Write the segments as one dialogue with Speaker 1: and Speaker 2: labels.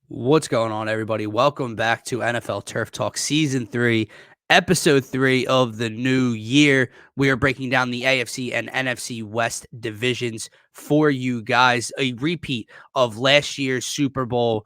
Speaker 1: What's going on, everybody? Welcome back to NFL Turf Talk Season 3, Episode 3 of the new year. We are breaking down the AFC and NFC West divisions for you guys. A repeat of last year's Super Bowl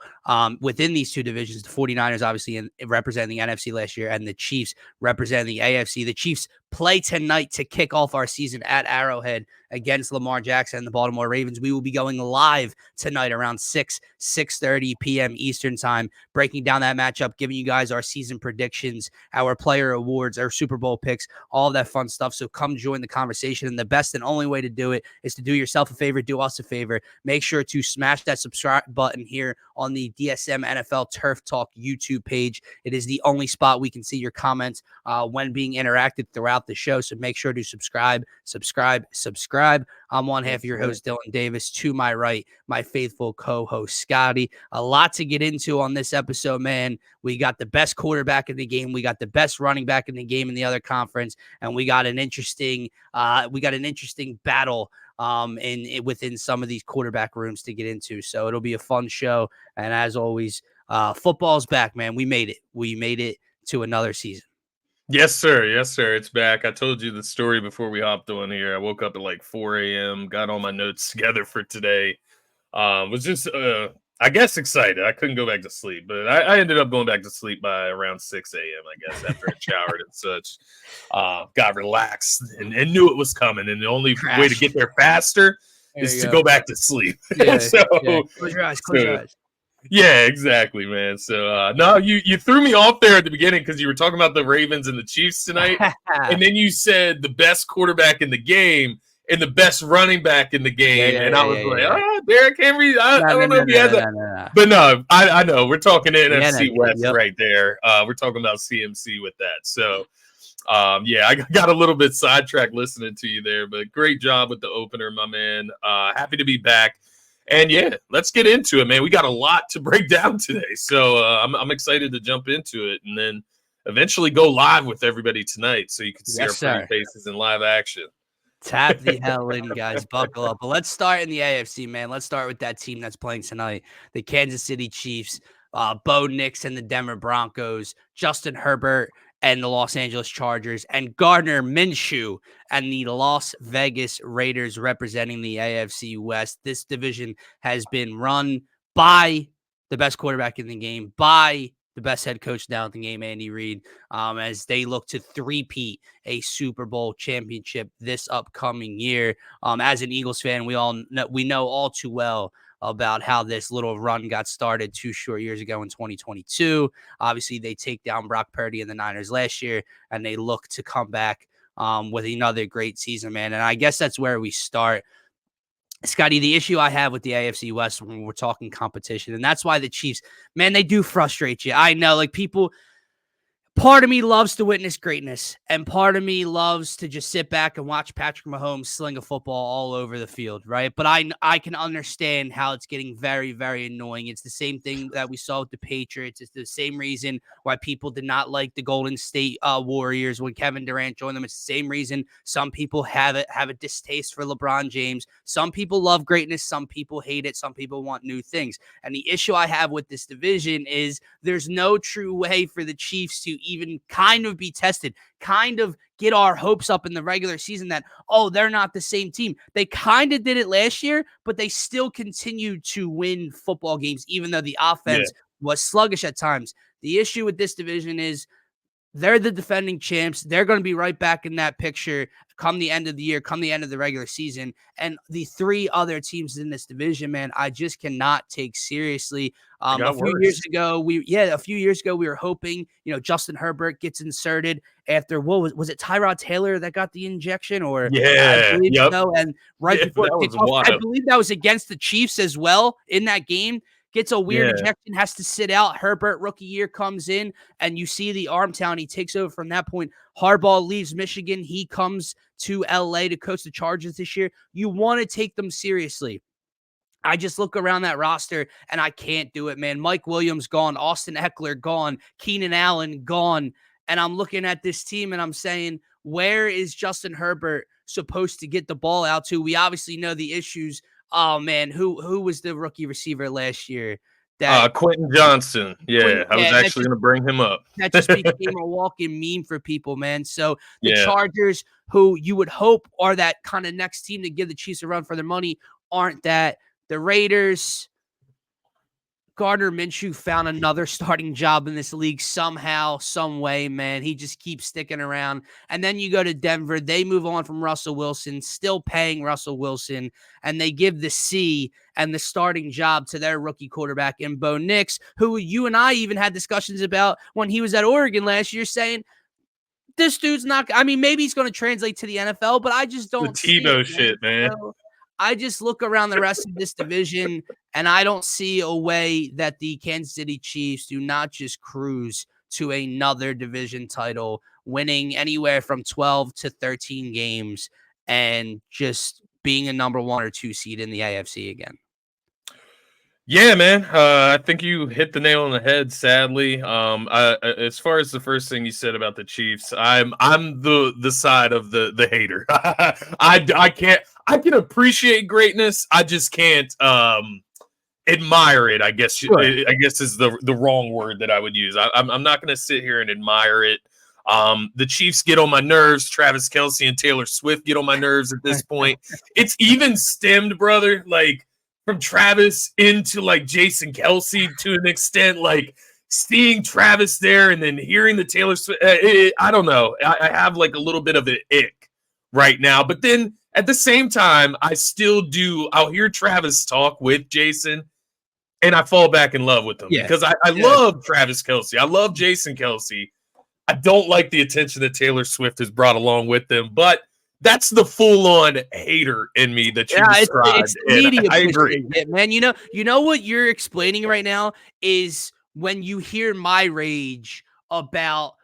Speaker 1: within these two divisions. The 49ers, obviously, representing the NFC last year, and the Chiefs representing the AFC. The Chiefs play tonight to kick off our season at Arrowhead against Lamar Jackson and the Baltimore Ravens. We will be going live tonight around 6:30 p.m. Eastern time, breaking down that matchup, giving you guys our season predictions, our player awards, our Super Bowl picks, all that fun stuff. So come join the conversation. And the best and only way to do it is to do yourself a favor, do us a favor. Make sure to smash that subscribe button here on the DSM NFL Turf Talk YouTube page. It is the only spot we can see your comments when being interacted throughout the show. So make sure to subscribe. I'm one half of your host, Dylan Davis. To my right, my faithful co-host, Scotty. A lot to get into on this episode, man. We got the best quarterback in the game. We got the best running back in the game in the other conference, and we got an interesting battle within some of these quarterback rooms to get into. So it'll be a fun show. And as always, football's back, man. We made it. We made it to another season.
Speaker 2: Yes, sir. Yes, sir. It's back. I told you the story before we hopped on here. I woke up at like 4 a.m., got all my notes together for today. Was just, I guess, excited. I couldn't go back to sleep, but I ended up going back to sleep by around 6 a.m., I guess, after I showered and such. Got relaxed and knew it was coming. And the only way to get there faster is to go back to sleep.
Speaker 1: Yeah,
Speaker 2: so,
Speaker 1: yeah. Close your eyes.
Speaker 2: Yeah, exactly, man. So, no, you threw me off there at the beginning because you were talking about the Ravens and the Chiefs tonight. And then you said the best quarterback in the game and the best running back in the game. I was like, Derrick Henry, I don't know if he has that. But no, I know. We're talking NFC West right there. We're talking about CMC with that. So, I got a little bit sidetracked listening to you there, but great job with the opener, my man. Happy to be back. And yeah, let's get into it, man. We got a lot to break down today. So I'm excited to jump into it and then eventually go live with everybody tonight so you can see our pretty faces in live action.
Speaker 1: Tap the hell in, guys. Buckle up. But let's start in the AFC, man. Let's start with that team that's playing tonight, the Kansas City Chiefs, Bo Nix and the Denver Broncos, Justin Herbert and the Los Angeles Chargers, and Gardner Minshew and the Las Vegas Raiders representing the AFC West. This division has been run by the best quarterback in the game, by the best head coach down in the game, Andy Reid, as they look to three-peat a Super Bowl championship this upcoming year. As an Eagles fan, we know all too well about how this little run got started 2 short years ago in 2022. Obviously, they take down Brock Purdy and the Niners last year, and they look to come back with another great season, man. And I guess that's where we start. Scotty, the issue I have with the AFC West when we're talking competition, and that's why the Chiefs, man, they do frustrate you. I know, like, people, part of me loves to witness greatness, and part of me loves to just sit back and watch Patrick Mahomes sling a football all over the field, right? But I can understand how it's getting very, very annoying. It's the same thing that we saw with the Patriots. It's the same reason why people did not like the Golden State Warriors when Kevin Durant joined them. It's the same reason some people have a distaste for LeBron James. Some people love greatness. Some people hate it. Some people want new things. And the issue I have with this division is there's no true way for the Chiefs to even kind of be tested, kind of get our hopes up in the regular season that, oh, they're not the same team. They kind of did it last year, but they still continued to win football games, even though the offense was sluggish at times. The issue with this division is they're the defending champs. They're going to be right back in that picture come the end of the year, come the end of the regular season. And the three other teams in this division, man, I just cannot take seriously. A few years ago, we were hoping, Justin Herbert gets inserted after, what was it Tyrod Taylor that got the injection? Or I believe so. And before I believe that was against the Chiefs as well in that game. Gets a weird injection, has to sit out. Herbert, rookie year, comes in, and you see the arm talent. He takes over from that point. Harbaugh leaves Michigan. He comes to L.A. to coach the Chargers this year. You want to take them seriously. I just look around that roster, and I can't do it, man. Mike Williams gone. Austin Eckler gone. Keenan Allen gone. And I'm looking at this team, and I'm saying, where is Justin Herbert supposed to get the ball out to? We obviously know the issues. Oh, man, who was the rookie receiver last year that
Speaker 2: Quentin Johnson. Yeah, I was actually going to bring him up.
Speaker 1: That just became a walking meme for people, man. So the
Speaker 2: Yeah.
Speaker 1: Chargers, who you would hope are that kind of next team to give the Chiefs a run for their money, aren't that. The Raiders, Gardner Minshew found another starting job in this league somehow, some way, man. He just keeps sticking around. And then you go to Denver. They move on from Russell Wilson, still paying Russell Wilson, and they give the C and the starting job to their rookie quarterback in Bo Nix, who you and I even had discussions about when he was at Oregon last year, saying, this dude's not – I mean, maybe he's going to translate to the NFL, but I just don't see
Speaker 2: the Tebow
Speaker 1: it,
Speaker 2: shit, man.
Speaker 1: So I just look around the rest of this division, and I don't see a way that the Kansas City Chiefs do not just cruise to another division title, winning anywhere from 12 to 13 games and just being a number 1 or 2 seed in the AFC again.
Speaker 2: Yeah, man. I think you hit the nail on the head. Sadly, as far as the first thing you said about the Chiefs, I'm the side of the hater. I can appreciate greatness. I just can't admire it. I guess is the wrong word that I would use. I'm not going to sit here and admire it. The Chiefs get on my nerves. Travis Kelce and Taylor Swift get on my nerves at this point. It's even stemmed, brother, like from Travis into like Jason Kelce to an extent, like seeing Travis there and then hearing the Taylor Swift. I don't know. I have like a little bit of an ick right now, but then at the same time, I still do. I'll hear Travis talk with Jason and I fall back in love with him because I love Travis Kelce. I love Jason Kelce. I don't like the attention that Taylor Swift has brought along with them, but that's the full-on hater in me that you described.
Speaker 1: It's media, I agree, man. You know what you're explaining right now is when you hear my rage about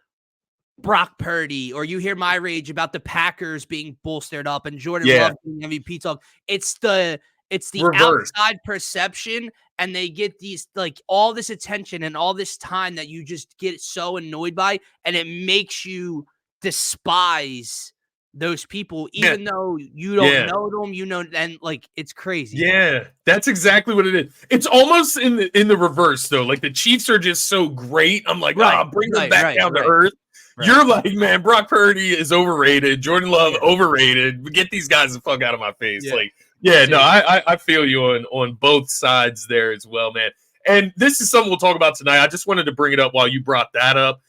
Speaker 1: Brock Purdy, or you hear my rage about the Packers being bolstered up and Jordan Love being MVP talk. It's the reverse. Outside perception, and they get these like all this attention and all this time that you just get so annoyed by, and it makes you despise those people, even though you don't know them, and like it's crazy.
Speaker 2: Yeah, that's exactly what it is. It's almost in the reverse though. Like the Chiefs are just so great. I'm like, bring them back down to earth. Right. You're like, man, Brock Purdy is overrated. Jordan Love overrated. Get these guys the fuck out of my face. I feel you on both sides there as well, man. And this is something we'll talk about tonight. I just wanted to bring it up while you brought that up.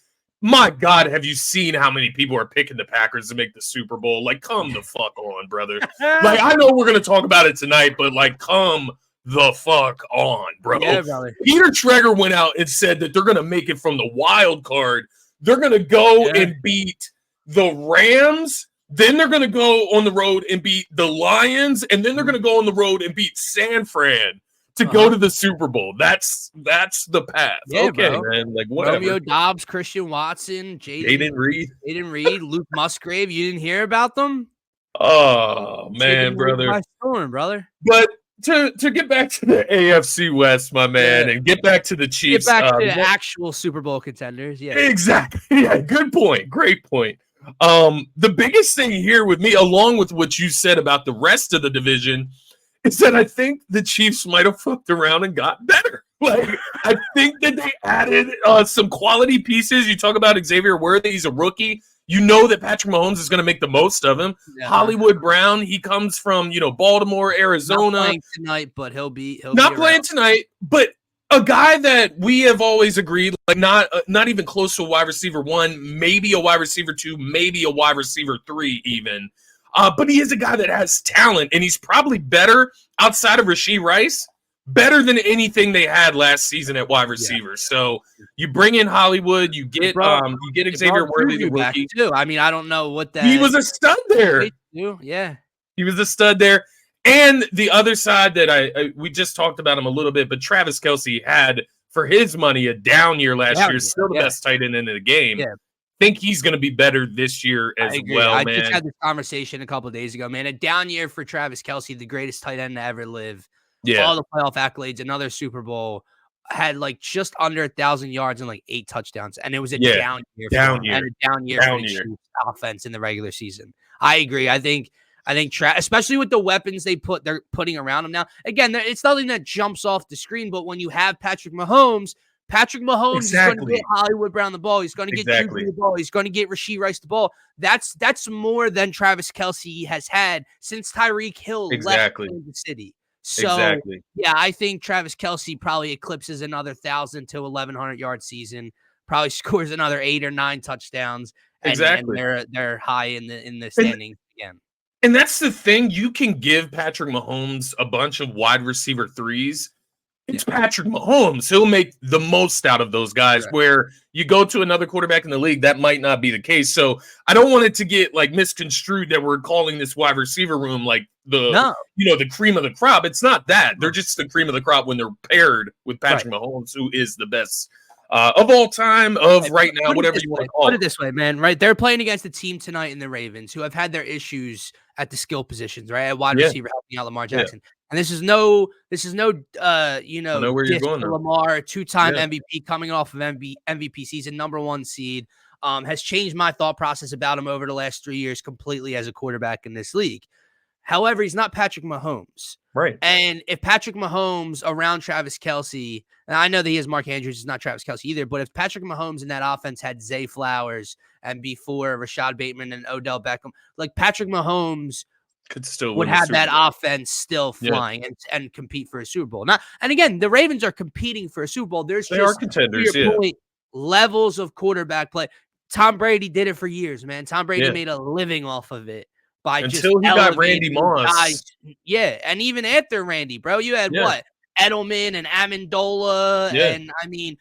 Speaker 2: My God, have you seen how many people are picking the Packers to make the Super Bowl? Like, come the fuck on, brother. Like, I know we're going to talk about it tonight, but, like, come the fuck on, bro. Yeah, Peter Treger went out and said that they're going to make it from the wild card. They're going to go and beat the Rams. Then they're going to go on the road and beat the Lions. And then they're going to go on the road and beat San Fran to go to the Super Bowl. That's the path. Okay, bro. Man. Like whatever.
Speaker 1: Romeo Dobbs, Christian Watson,
Speaker 2: Jaden Reed,
Speaker 1: Luke Musgrave. You didn't hear about them?
Speaker 2: Oh man, brother. But to get back to the AFC West, my man, and get back to the Chiefs.
Speaker 1: Get back to the actual Super Bowl contenders. Yeah,
Speaker 2: exactly. Yeah, good point. Great point. The biggest thing here with me, along with what you said about the rest of the division, is that I think the Chiefs might have fucked around and got better. Like, I think that they added some quality pieces. You talk about Xavier Worthy, he's a rookie. You know that Patrick Mahomes is going to make the most of him. Yeah. Hollywood Brown, he comes from, Baltimore, Arizona.
Speaker 1: Not playing tonight, but he'll be
Speaker 2: playing tonight, but a guy that we have always agreed, like not even close to a wide receiver 1, maybe a wide receiver 2, maybe a wide receiver 3 even. But he is a guy that has talent, and he's probably better outside of Rashee Rice, better than anything they had last season at wide receiver. Yeah. So you bring in Hollywood, you get Xavier Worthy, the rookie
Speaker 1: too. I mean, I don't know what that.
Speaker 2: He was a stud there.
Speaker 1: Yeah,
Speaker 2: he was a stud there. And the other side that we just talked about him a little bit, but Travis Kelce had for his money a down year last year. Still the best tight end in the game. Yeah. Think he's going to be better this year as well, man.
Speaker 1: I just had this conversation a couple of days ago, man. A down year for Travis Kelce, the greatest tight end to ever live. Yeah. All the playoff accolades, another Super Bowl, had like just under 1,000 yards and like 8 touchdowns. And it was a down year. And a down year for the Chiefs offense in the regular season. I agree. I think I think, especially with the weapons they're putting around him now. Again, it's nothing that jumps off the screen, but when you have Patrick Mahomes is going to get Hollywood Brown the ball. He's going to get Juju the ball. He's going to get Rashee Rice the ball. That's more than Travis Kelce has had since Tyreek Hill left Kansas City. So, yeah, I think Travis Kelce probably eclipses another 1,000 to 1,100 yard season. Probably scores another 8 or 9 touchdowns. And they're high in the standings again.
Speaker 2: And that's the thing. You can give Patrick Mahomes a bunch of wide receiver threes. It's Patrick Mahomes. He'll make the most out of those guys. Right. Where you go to another quarterback in the league, that might not be the case. So I don't want it to get like misconstrued that we're calling this wide receiver room like the cream of the crop. It's not that. They're just the cream of the crop when they're paired with Patrick Mahomes, who is the best of all time, right now, whatever you want to call it.
Speaker 1: Put it this way, man, right? They're playing against a team tonight in the Ravens who have had their issues at the skill positions, right? At wide receiver, helping out Lamar Jackson. And this is no Lamar, 2-time MVP coming off of MVP season, #1 seed, has changed my thought process about him over the last 3 years completely as a quarterback in this league. However, he's not Patrick Mahomes.
Speaker 2: Right.
Speaker 1: And if Patrick Mahomes around Travis Kelce, and I know that he has Mark Andrews, is not Travis Kelce either, but if Patrick Mahomes in that offense had Zay Flowers and before Rashad Bateman and Odell Beckham, like Patrick Mahomes would have that offense still flying and compete for a Super Bowl. And again, the Ravens are competing for a Super Bowl. They are
Speaker 2: contenders,
Speaker 1: levels of quarterback play. Tom Brady did it for years, man. Tom Brady made a living off of it by
Speaker 2: until he got Randy Moss.
Speaker 1: Guys. Yeah, and even after Randy, bro, you had what? Edelman and Amendola, and I mean,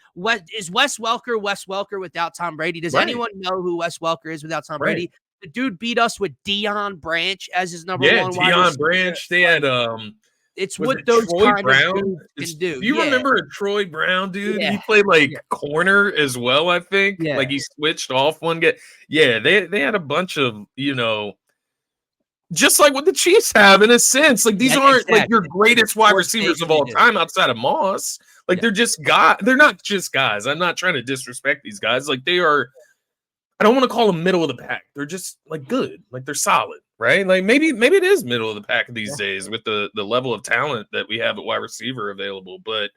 Speaker 1: is Wes Welker without Tom Brady? Does anyone know who Wes Welker is without Tom Brady? The dude beat us with Deion Branch as his number one.
Speaker 2: Yeah, Deion Branch. They had
Speaker 1: it's what those kind of dudes can do.
Speaker 2: Do you remember a Troy Brown dude? He played corner as well, I think. Like he switched off one game. Yeah, they had a bunch of, just like what the Chiefs have in a sense. Like these aren't like your greatest wide receivers of all time outside of Moss. Like they're just guys. They're not just guys. I'm not trying to disrespect these guys. Like they are. I don't want to call them middle of the pack. They're just like good. Like they're solid, right? Like maybe it is middle of the pack these days with the level of talent that we have at wide receiver available. But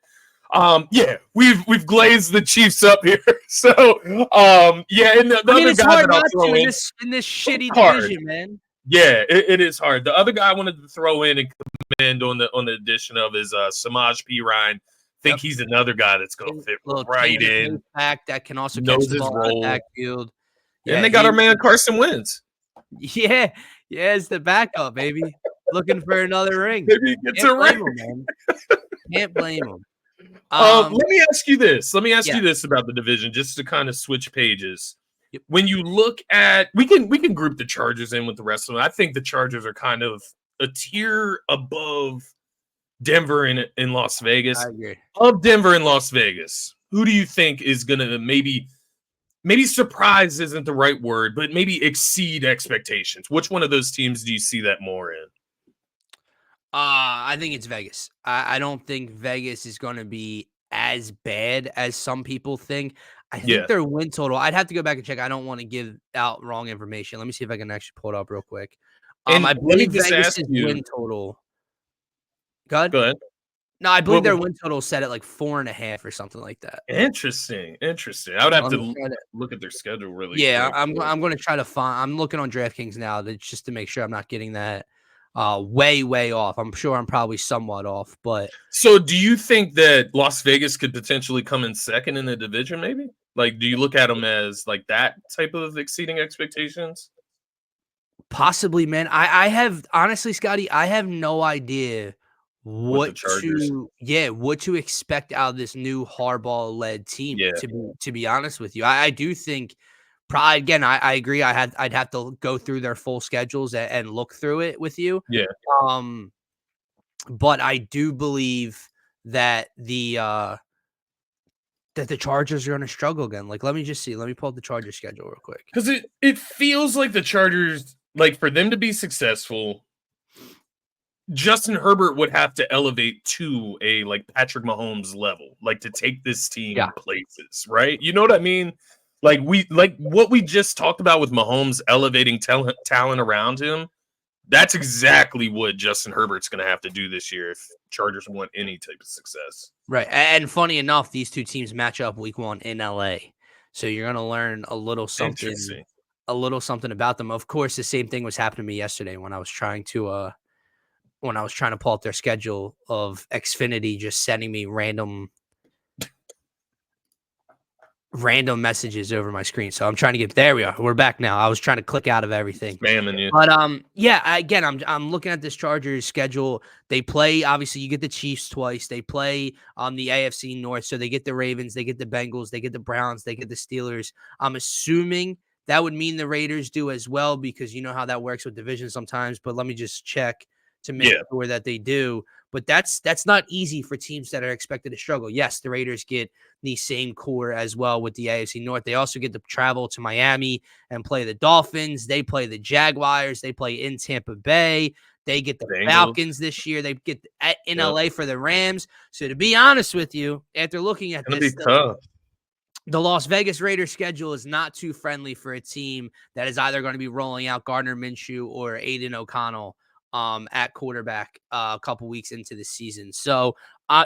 Speaker 2: we've glazed the Chiefs up here. So and the other
Speaker 1: it's
Speaker 2: guy
Speaker 1: hard
Speaker 2: that I'll
Speaker 1: not
Speaker 2: throw
Speaker 1: to in this shitty division, man.
Speaker 2: Yeah, it is hard. The other guy I wanted to throw in and commend on the addition of is Samaj P. Ryan. Think he's another guy that's going to fit right in.
Speaker 1: Back that can also catch the ball in the backfield.
Speaker 2: Yeah, and they got our man Carson Wentz.
Speaker 1: Yeah, it's the backup, baby. Looking for another ring.
Speaker 2: Maybe he gets a ring.
Speaker 1: Man. Can't blame him.
Speaker 2: Let me ask you this. Let me ask you this about the division, just to kind of switch pages. Yep. When you look at, we can group the Chargers in with the rest of them. I think the Chargers are kind of a tier above Denver in Las Vegas.
Speaker 1: I agree.
Speaker 2: Of Denver and Las Vegas, who do you think is going to maybe surprise isn't the right word, but maybe exceed expectations? Which one of those teams do you see that more in?
Speaker 1: I think it's Vegas. I don't think Vegas is going to be as bad as some people think. I think their win total, I'd have to go back and check. I don't want to give out wrong information. Let me see if I can actually pull it up real quick. I believe Vegas' win total. Go ahead. No, I believe their win total is set at like 4.5 or something like that.
Speaker 2: Interesting. I would have to look at their schedule really quick.
Speaker 1: I'm going to try to find. I'm looking on DraftKings now just to make sure I'm not getting that way off. I'm sure I'm probably somewhat off, but.
Speaker 2: So do you think that Las Vegas could potentially come in second in the division maybe? Like, do you look at them as like that type of exceeding expectations?
Speaker 1: Possibly, man. I have, honestly, Scotty, I have no idea what to expect out of this new Harbaugh-led team, to be honest with you. I do think probably, again, I agree. I'd have to go through their full schedules and look through it with you.
Speaker 2: Yeah.
Speaker 1: But I do believe that the Chargers are going to struggle again. Like, let me just see. Let me pull up the Chargers schedule real quick.
Speaker 2: Because it feels like the Chargers, like for them to be successful, Justin Herbert would have to elevate to a like Patrick Mahomes level, like to take this team places, right? You know what I mean? Like what we just talked about with Mahomes elevating talent around him. That's exactly what Justin Herbert's going to have to do this year if Chargers want any type of success.
Speaker 1: Right. And funny enough, these two teams match up week 1 in LA. So you're going to learn a little something about them. Of course, the same thing was happening to me yesterday when I was trying to pull up their schedule of Xfinity just sending me random messages over my screen. So I'm trying to get there. We're back now. I was trying to click out of everything.
Speaker 2: Spamming you.
Speaker 1: But yeah, again, I'm looking at this Chargers schedule. They play, obviously, you get the Chiefs twice. They play the AFC North. So they get the Ravens, they get the Bengals, they get the Browns, they get the Steelers. I'm assuming that would mean the Raiders do as well, because you know how that works with division sometimes. But let me just check to make sure that they do. But that's not easy for teams that are expected to struggle. Yes, the Raiders get the same core as well with the AFC North. They also get to travel to Miami and play the Dolphins. They play the Jaguars. They play in Tampa Bay. They get the Falcons this year. They get in LA for the Rams. So to be honest with you, after looking at this, the Las Vegas Raiders schedule is not too friendly for a team that is either going to be rolling out Gardner Minshew or Aiden O'Connell at quarterback a couple weeks into the season. So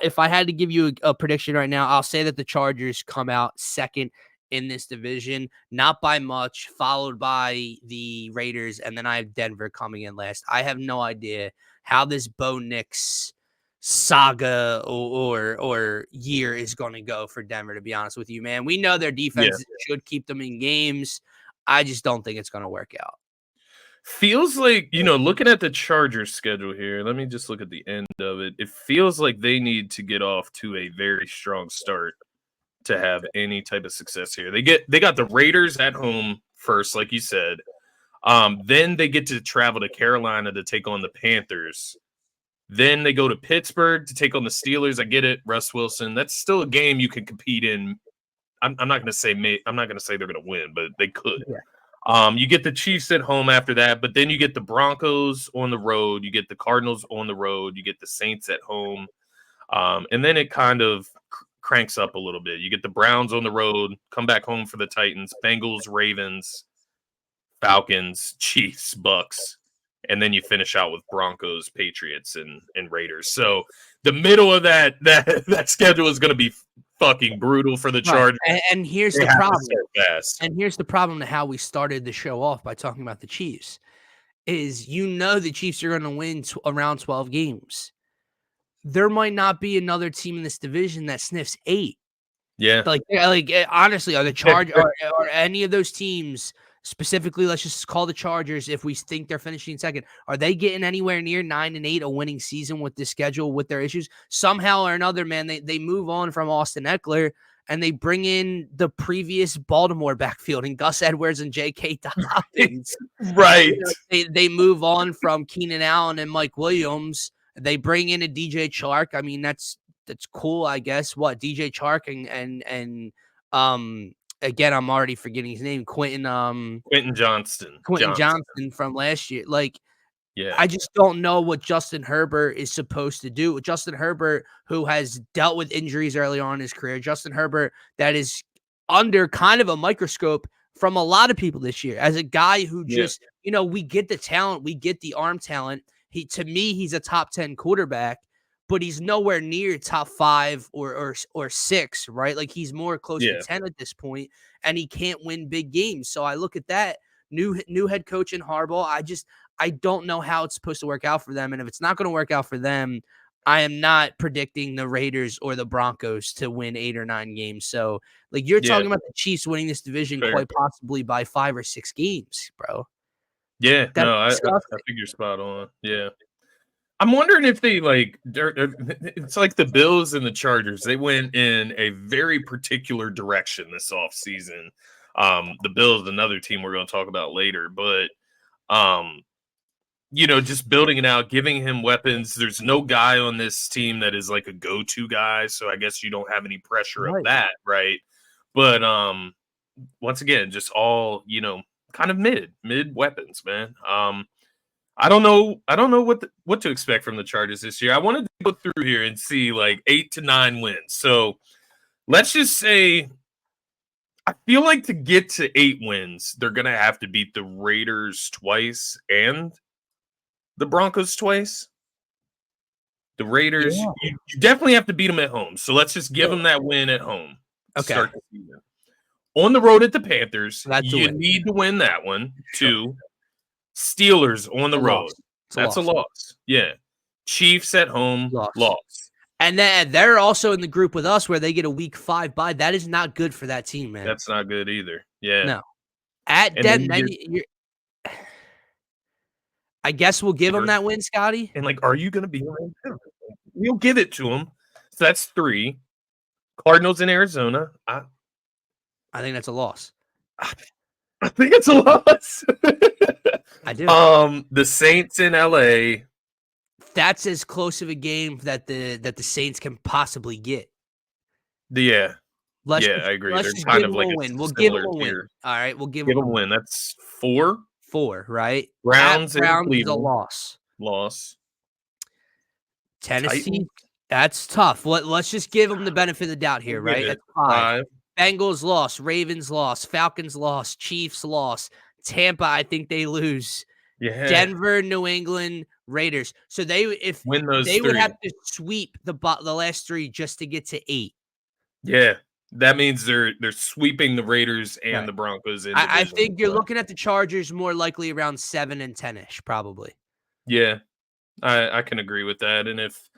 Speaker 1: if I had to give you a prediction right now, I'll say that the Chargers come out second in this division, not by much, followed by the Raiders, and then I have Denver coming in last. I have no idea how this Bo Nix saga or year is going to go for Denver, to be honest with you, man. We know their defense should keep them in games. I just don't think it's going to work out.
Speaker 2: Feels like, looking at the Chargers schedule here, let me just look at the end of it. It feels like they need to get off to a very strong start to have any type of success here. They got the Raiders at home first, like you said. Then they get to travel to Carolina to take on the Panthers. Then they go to Pittsburgh to take on the Steelers. I get it, Russ Wilson. That's still a game you can compete in. I'm not going to say they're going to win, but they could. Yeah. You get the Chiefs at home after that, but then you get the Broncos on the road. You get the Cardinals on the road. You get the Saints at home. And then it kind of cranks up a little bit. You get the Browns on the road, come back home for the Titans, Bengals, Ravens, Falcons, Chiefs, Bucks. And then you finish out with Broncos, Patriots, and Raiders. So the middle of that schedule is going to be fucking brutal for the Chargers.
Speaker 1: And here's the problem. And here's the problem to how we started the show off by talking about the Chiefs is, the Chiefs are going to win around 12 games. There might not be another team in this division that sniffs 8.
Speaker 2: Yeah.
Speaker 1: Like honestly, are the Chargers or any of those teams, specifically, let's just call the Chargers, if we think they're finishing second, are they getting anywhere near 9-8, a winning season with this schedule, with their issues? Somehow or another, man, they move on from Austin Eckler and they bring in the previous Baltimore backfield and Gus Edwards and J.K. Dobbins.
Speaker 2: Right.
Speaker 1: They move on from Keenan Allen and Mike Williams. They bring in a DJ Chark. I mean, that's cool, I guess. What, DJ Chark and again, I'm already forgetting his name. Quentin Johnston from last year. I just don't know what Justin Herbert is supposed to do. Justin Herbert, who has dealt with injuries early on in his career, Justin Herbert, that is under kind of a microscope from a lot of people this year, as a guy who just, we get the talent, we get the arm talent. To me, he's a top 10 quarterback, but he's nowhere near top 5 or 6, right? Like, he's more close to 10 at this point, and he can't win big games. So I look at that new head coach in Harbaugh. I don't know how it's supposed to work out for them. And if it's not going to work out for them, I am not predicting the Raiders or the Broncos to win 8 or 9 games. So you're talking about the Chiefs winning this division quite possibly by 5 or 6 games, bro.
Speaker 2: Yeah, I think you're spot on. Yeah. I'm wondering if they it's like the Bills and the Chargers. They went in a very particular direction this offseason. The Bills, another team we're going to talk about later, but just building it out, giving him weapons. There's no guy on this team that is like a go-to guy, so I guess you don't have any pressure of that, right? But once again, just all, kind of mid weapons, man. I don't know what to expect from the Chargers this year. I wanted to go through here and see 8 to 9 wins. So let's just say I feel like to get to 8 wins, they're gonna have to beat the Raiders twice and the Broncos twice. The Raiders, you definitely have to beat them at home. So let's just give them that win at home.
Speaker 1: Okay.
Speaker 2: Start the season. On the road at the Panthers,
Speaker 1: That's
Speaker 2: you need to win that one.
Speaker 1: Sure.
Speaker 2: 2, Steelers on the road. That's a loss. Yeah. Chiefs at home, loss.
Speaker 1: And then they're also in the group with us where they get a week 5 bye. That is not good for that team, man.
Speaker 2: That's not good either. Yeah.
Speaker 1: No. At Denver, I guess we'll give them that win, Scotty.
Speaker 2: And are you going to be? We'll give it to them. So that's 3. Cardinals in Arizona.
Speaker 1: I think that's a loss.
Speaker 2: I think it's a loss.
Speaker 1: I do.
Speaker 2: The Saints in LA.
Speaker 1: That's as close of a game that the Saints can possibly get.
Speaker 2: Yeah. I agree.
Speaker 1: Let's just give them a win. We'll give them a win. All right, we'll give them a win.
Speaker 2: That's 4.
Speaker 1: 4, right?
Speaker 2: Browns
Speaker 1: is a loss. Tennessee,
Speaker 2: Titans.
Speaker 1: That's tough. Let's just give them the benefit of the doubt here, right? That's 5. Bengals loss, Ravens loss, Falcons loss, Chiefs loss, Tampa, I think they lose.
Speaker 2: Yeah.
Speaker 1: Denver, New England, Raiders. So they would have to sweep the last 3 just to get to 8.
Speaker 2: Yeah. That means they're sweeping the Raiders and the Broncos in.
Speaker 1: I think you're looking at the Chargers more likely around 7 and 10-ish, probably.
Speaker 2: Yeah, I can agree with that. And if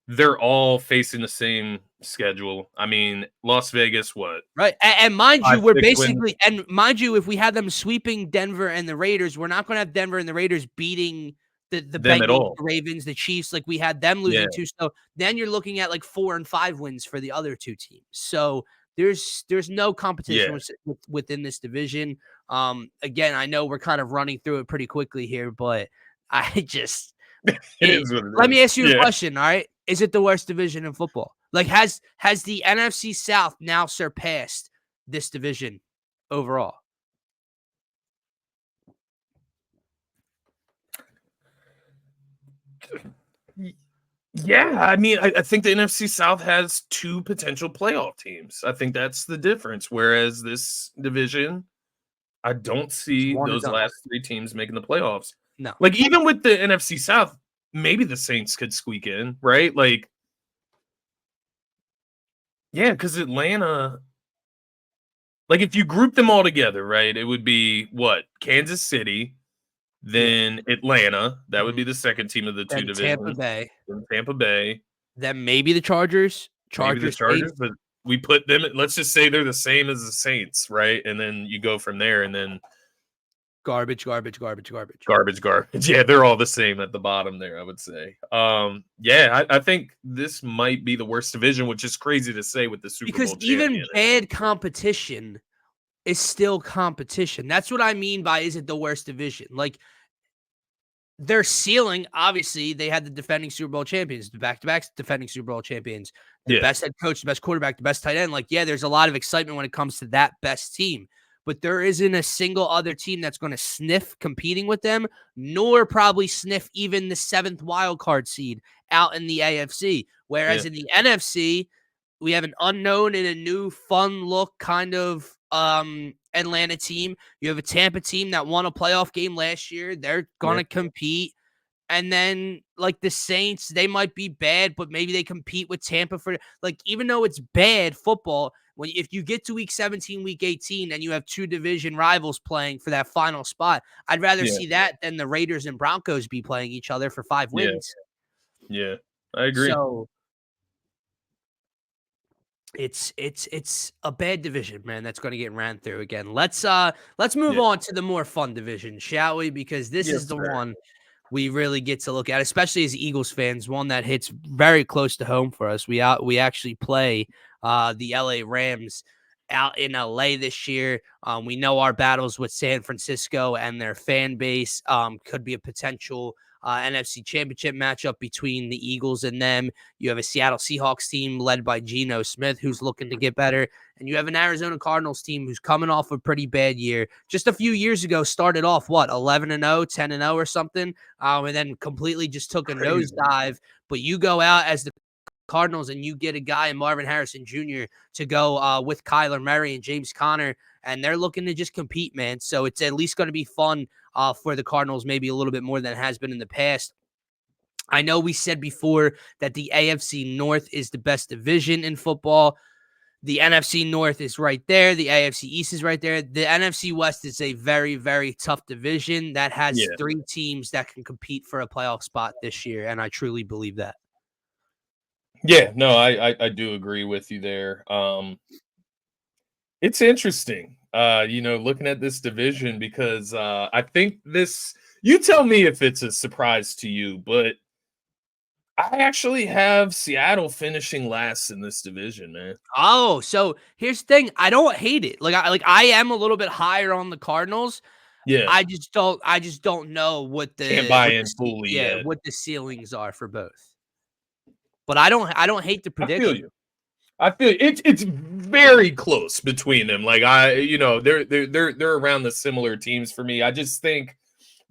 Speaker 2: they're all facing the same schedule, I mean, Las Vegas, what?
Speaker 1: Right. And mind you, we're basically wins. And mind you, if we had them sweeping Denver and the Raiders, we're not going to have Denver and the Raiders beating the Bengals, the Ravens, the Chiefs, like we had them losing too. So then you're looking at 4 and 5 wins for the other 2 teams. So there's no competition within this division. Again, I know we're kind of running through it pretty quickly here, but I just let me ask you a question. All right, is it the worst division in football? Has the NFC South now surpassed this division overall?
Speaker 2: Yeah, I mean, I think the NFC South has 2 potential playoff teams. I think that's the difference. Whereas this division, I don't see those last 3 teams making the playoffs.
Speaker 1: No.
Speaker 2: Even with the NFC South, maybe the Saints could squeak in, right? Yeah, because Atlanta, if you group them all together, right, it would be what? Kansas City, then Atlanta. That would be the second team of the 2 divisions. Tampa Bay.
Speaker 1: Then maybe the Chargers.
Speaker 2: Maybe the Chargers, but we put them. Let's just say they're the same as the Saints, right? And then you go from there, and then
Speaker 1: garbage.
Speaker 2: Yeah, they're all the same at the bottom there, I would say. I think this might be the worst division, which is crazy to say with the Super Bowl champion.
Speaker 1: Because even bad competition is still competition. That's what I mean by is it the worst division? Their ceiling, obviously, they had the defending Super Bowl champions, the back-to-back defending Super Bowl champions, the best head coach, the best quarterback, the best tight end. There's a lot of excitement when it comes to that best team. But there isn't a single other team that's going to sniff competing with them, nor probably sniff even the 7th wild card seed out in the AFC. Whereas in the NFC, we have an unknown and a new fun look kind of Atlanta team. You have a Tampa team that won a playoff game last year. They're going to compete. And then the Saints, they might be bad, but maybe they compete with Tampa for even though it's bad football, if you get to week 17, week 18, and you have 2 division rivals playing for that final spot, I'd rather see that than the Raiders and Broncos be playing each other for 5 wins.
Speaker 2: Yeah, I agree.
Speaker 1: So it's a bad division, man. That's going to get ran through again. Let's move on to the more fun division, shall we? Because this is the one we really get to look at, especially as Eagles fans, one that hits very close to home for us. We actually play the LA Rams out in LA this year. We know our battles with San Francisco and their fan base could be a potential NFC championship matchup between the Eagles and them. You have a Seattle Seahawks team led by Geno Smith, who's looking to get better. And you have an Arizona Cardinals team who's coming off a pretty bad year. Just a few years ago, started off, 11-0, 10-0 or something, and then completely just took a nosedive. But you go out as the Cardinals and you get a guy in Marvin Harrison Jr. to go with Kyler Murray and James Conner, and they're looking to just compete, man. So it's at least going to be fun for the Cardinals, maybe a little bit more than it has been in the past. I know we said before that the AFC North is the best division in football. The NFC North is right there. The AFC East is right there. The NFC West is a very, very tough division that has 3 teams that can compete for a playoff spot this year, and I truly believe that.
Speaker 2: Yeah, no, I do agree with you there. It's interesting, looking at this division because I think this. You tell me if it's a surprise to you, but I actually have Seattle finishing last in this division, man.
Speaker 1: Oh, so here's the thing. I don't hate it. I am a little bit higher on the Cardinals.
Speaker 2: Yeah,
Speaker 1: I just don't know what
Speaker 2: can't buy
Speaker 1: what
Speaker 2: in
Speaker 1: the
Speaker 2: fully yet.
Speaker 1: what the ceilings are for both. But I don't hate the prediction.
Speaker 2: I feel you. It's very close between them. Like they're around the similar teams for me. I just think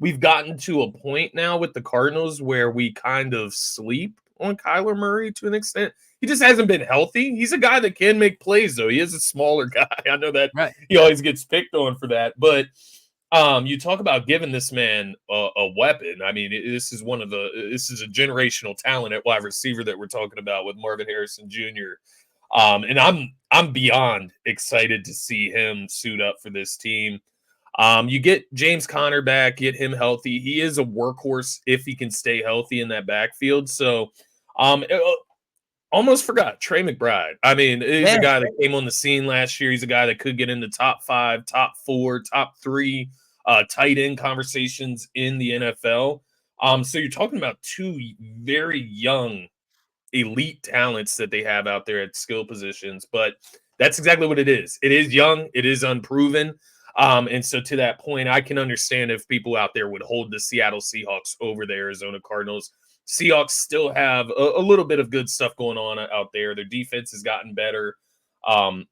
Speaker 2: we've gotten to a point now with the Cardinals where we kind of sleep on Kyler Murray to an extent. He just hasn't been healthy. He's a guy that can make plays, though. He is a smaller guy. I know that he always gets picked on for that. But you talk about giving this man a weapon. I mean, this is a generational talent at wide receiver that we're talking about with Marvin Harrison Jr. And I'm beyond excited to see him suit up for this team. You get James Conner back, get him healthy. He is a workhorse if he can stay healthy in that backfield. So, almost forgot Trey McBride. I mean, he's a guy that came on the scene last year. He's a guy that could get into top 5, top 4, top 3 tight end conversations in the NFL. So you're talking about 2 very young elite talents that they have out there at skill positions, but that's exactly what it is. It is young, it is unproven. And so to that point, I can understand if people out there would hold the Seattle Seahawks over the Arizona Cardinals. Seahawks still have a little bit of good stuff going on out there. Their defense has gotten better.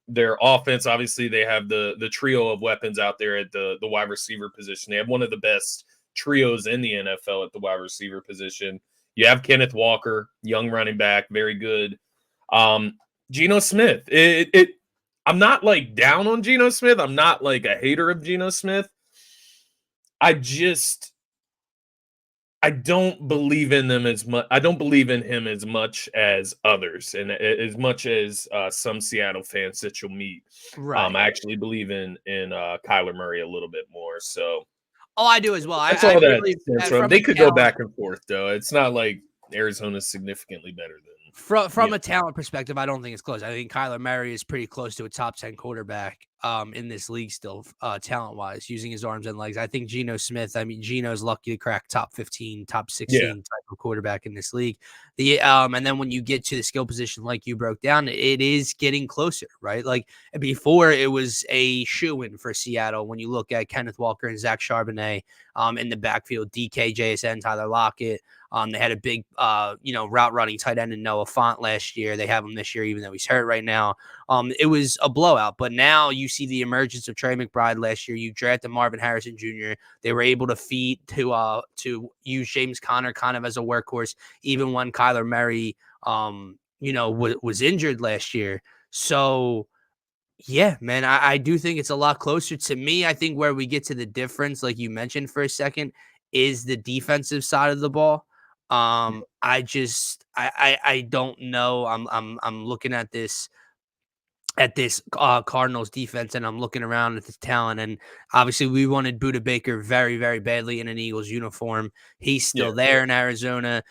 Speaker 2: Their offense, obviously, they have the trio of weapons out there at the wide receiver position. They have one of the best trios in the NFL at the wide receiver position. You have Kenneth Walker, young running back, very good. Geno Smith. I'm not like down on Geno Smith. I'm not like a hater of Geno Smith. I don't believe in them as much. I don't believe in him as much as others, and as much as some Seattle fans that you'll meet.
Speaker 1: Right.
Speaker 2: I actually believe in Kyler Murray a little bit more. So,
Speaker 1: I do as well.
Speaker 2: That's all that. They could go back and forth, though. It's not like Arizona's significantly better than.
Speaker 1: From a talent perspective, I don't think it's close. I think Kyler Murray is pretty close to a top 10 quarterback in this league still, talent-wise, using his arms and legs. I think Geno Smith, Geno's lucky to crack top 15, top 16 type of quarterback in this league. And then when you get to the skill position like you broke down, it is getting closer, right? Like before, it was a shoo-in for Seattle when you look at Kenneth Walker and Zach Charbonnet in the backfield, DK, JSN, Tyler Lockett. They had a big, route running tight end in Noah Fant last year. They have him this year, even though he's hurt right now. It was a blowout, but now you see the emergence of Trey McBride last year. You drafted Marvin Harrison Jr. They were able to feed to use James Conner kind of as a workhorse, even when Kyler Murray, was injured last year. So, yeah, man, I do think it's a lot closer to me. I think where we get to the difference, like you mentioned for a second, is the defensive side of the ball. I don't know. I'm looking at this Cardinals defense, and I'm looking around at this talent, and obviously we wanted Budda Baker very, very badly in an Eagles uniform. He's still there in Arizona.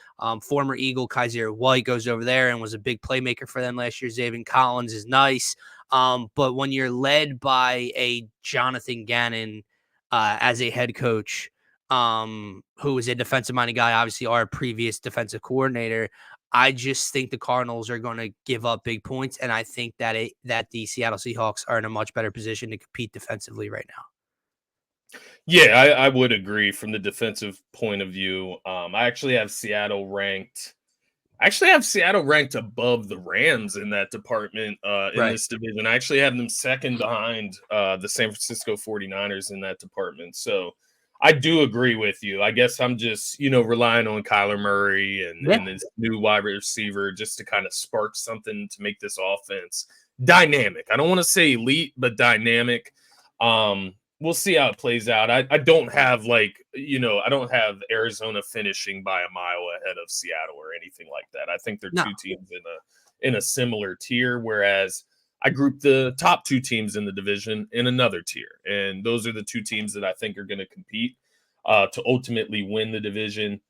Speaker 1: Former Eagle Kaiser White goes over there and was a big playmaker for them last year. Zaven Collins is nice. But when you're led by a Jonathan Gannon as a head coach, who is a defensive-minded guy, obviously our previous defensive coordinator, I just think the Cardinals are going to give up big points, and I think that the Seattle Seahawks are in a much better position to compete defensively right now.
Speaker 2: Yeah, I would agree from the defensive point of view. I actually have Seattle ranked above the Rams in that department in this division. I actually have them second behind the San Francisco 49ers in that department. So I do agree with you. I guess I'm just, relying on Kyler Murray and this new wide receiver just to kind of spark something to make this offense dynamic. I don't want to say elite, but dynamic. we'll see how it plays out. I don't have I don't have Arizona finishing by a mile ahead of Seattle or anything like that. I think they're
Speaker 1: No.
Speaker 2: two teams in a similar tier, whereas I group the top two teams in the division in another tier. And those are the two teams that I think are going to compete to ultimately win the division.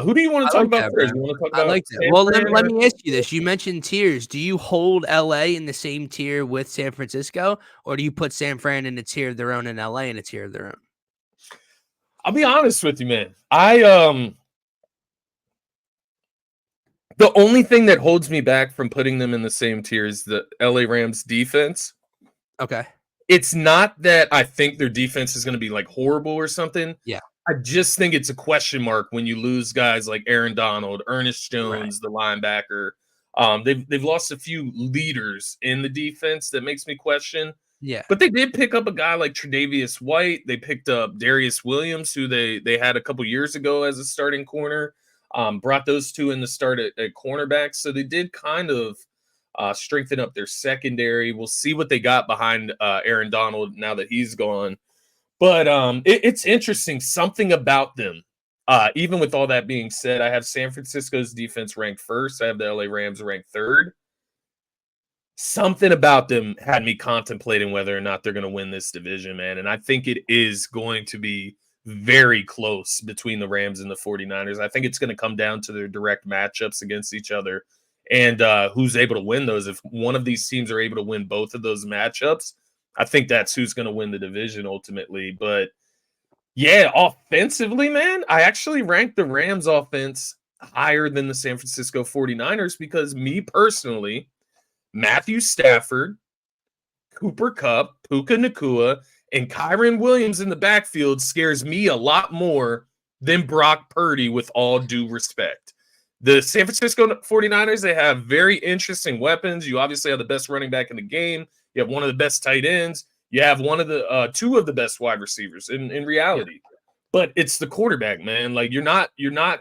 Speaker 2: Who do you want to
Speaker 1: I
Speaker 2: talk
Speaker 1: like
Speaker 2: about
Speaker 1: that,
Speaker 2: first?
Speaker 1: man.
Speaker 2: You want to talk
Speaker 1: I
Speaker 2: about
Speaker 1: like that.
Speaker 2: San
Speaker 1: Well,
Speaker 2: Fran?
Speaker 1: let me ask you this. You mentioned tiers. Do you hold LA in the same tier with San Francisco, or do you put San Fran in a tier of their own and LA in a tier of their own?
Speaker 2: I'll be honest with you, man. The only thing that holds me back from putting them in the same tier is the LA Rams defense.
Speaker 1: Okay.
Speaker 2: It's not that I think their defense is going to be like horrible or something.
Speaker 1: Yeah.
Speaker 2: I just think it's a question mark when you lose guys like Aaron Donald, Ernest Jones, the linebacker. They've lost a few leaders in the defense that makes me question.
Speaker 1: Yeah.
Speaker 2: But they did pick up a guy like Tre'Davious White. They picked up Darius Williams, who they had a couple years ago as a starting corner. Brought those two in the start at cornerback. So they did kind of strengthen up their secondary. We'll see what they got behind Aaron Donald now that he's gone. But it's interesting. Something about them. Even with all that being said, I have San Francisco's defense ranked first. I have the LA Rams ranked third. Something about them had me contemplating whether or not they're going to win this division, man. And I think it is going to be very close between the Rams and the 49ers. I think it's going to come down to their direct matchups against each other and who's able to win those. If one of these teams are able to win both of those matchups, I think that's who's going to win the division ultimately. But yeah, offensively, man, I actually ranked the Rams offense higher than the San Francisco 49ers because me personally, Matthew Stafford, Cooper Kupp, Puka Nacua, and Kyron Williams in the backfield scares me a lot more than Brock Purdy, with all due respect. The San Francisco 49ers, they have very interesting weapons. You obviously have the best running back in the game. You have one of the best tight ends. You have one of the two of the best wide receivers in reality. Yeah. But it's the quarterback, man. Like you're not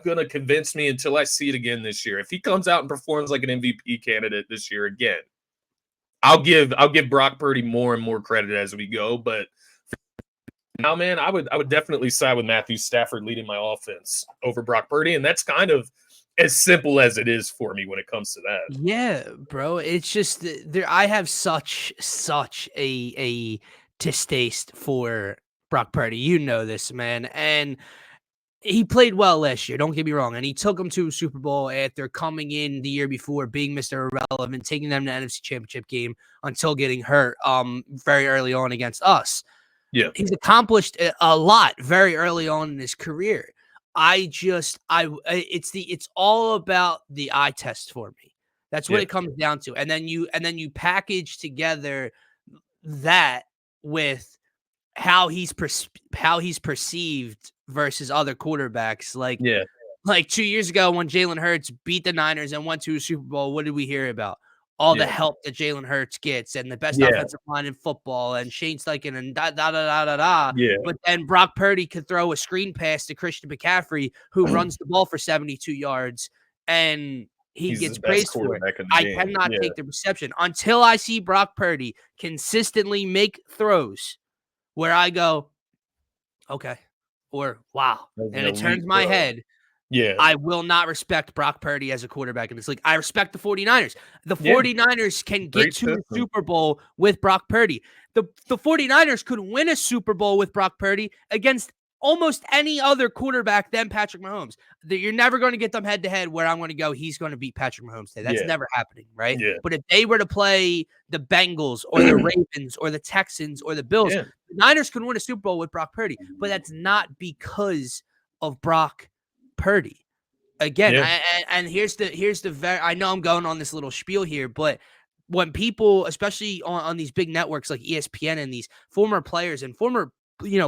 Speaker 2: going to convince me until I see it again this year. If he comes out and performs like an MVP candidate this year again, I'll give Brock Purdy more and more credit as we go. But now, man, I would definitely side with Matthew Stafford leading my offense over Brock Purdy, and that's kind of as simple as it is for me when it comes to that.
Speaker 1: Yeah, bro. It's just there. I have such a distaste for Brock Purdy. You know this, man, and he played well last year. Don't get me wrong, and he took them to a Super Bowl after coming in the year before, being Mr. Irrelevant, taking them to the NFC Championship game until getting hurt very early on against us.
Speaker 2: Yeah,
Speaker 1: he's accomplished a lot very early on in his career. It's all about the eye test for me. That's what it comes down to. And then you package together that with how he's perceived versus other quarterbacks. Like 2 years ago when Jalen Hurts beat the Niners and went to a Super Bowl, what did we hear about? All the help that Jalen Hurts gets and the best offensive line in football and Shane Steichen and da.
Speaker 2: Yeah.
Speaker 1: But then Brock Purdy could throw a screen pass to Christian McCaffrey, who runs the ball for 72 yards, and he's gets praised for it. I cannot take the reception until I see Brock Purdy consistently make throws where I go, okay, or wow, and it turns my head.
Speaker 2: Yeah,
Speaker 1: I will not respect Brock Purdy as a quarterback in this league. I respect the 49ers. The 49ers can get to the Super Bowl with Brock Purdy. The 49ers could win a Super Bowl with Brock Purdy against almost any other quarterback than Patrick Mahomes. You're never going to get them head-to-head where I'm going to go, he's going to beat Patrick Mahomes today. That's never happening, right?
Speaker 2: Yeah.
Speaker 1: But if they were to play the Bengals or the Ravens or the Texans or the Bills, the Niners could win a Super Bowl with Brock Purdy. But that's not because of Brock Purdy. Again, and here's the very, I know I'm going on this little spiel here, but when people, especially on these big networks like ESPN and these former players and former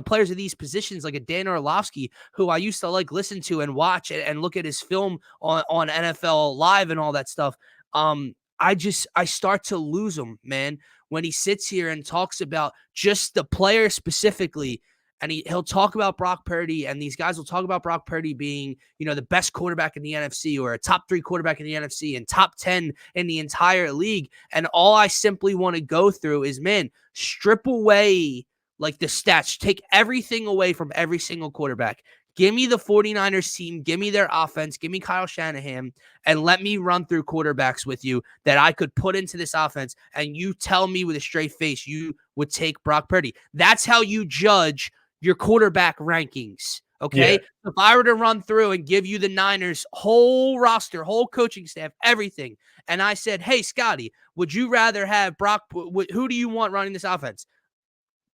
Speaker 1: players of these positions like a Dan Orlovsky, who I used to like listen to and watch and look at his film on NFL Live and all that stuff, I start to lose him, man, when he sits here and talks about just the player specifically. And he'll talk about Brock Purdy, and these guys will talk about Brock Purdy being, the best quarterback in the NFC or a top 3 quarterback in the NFC and top 10 in the entire league. And all I simply want to go through is, man, strip away like the stats, take everything away from every single quarterback. Give me the 49ers team, give me their offense, give me Kyle Shanahan, and let me run through quarterbacks with you that I could put into this offense, and you tell me with a straight face you would take Brock Purdy. That's how you judge your quarterback rankings, okay?
Speaker 2: Yeah.
Speaker 1: If I were to run through and give you the Niners' whole roster, whole coaching staff, everything, and I said, hey, Scotty, would you rather have Brock – who do you want running this offense?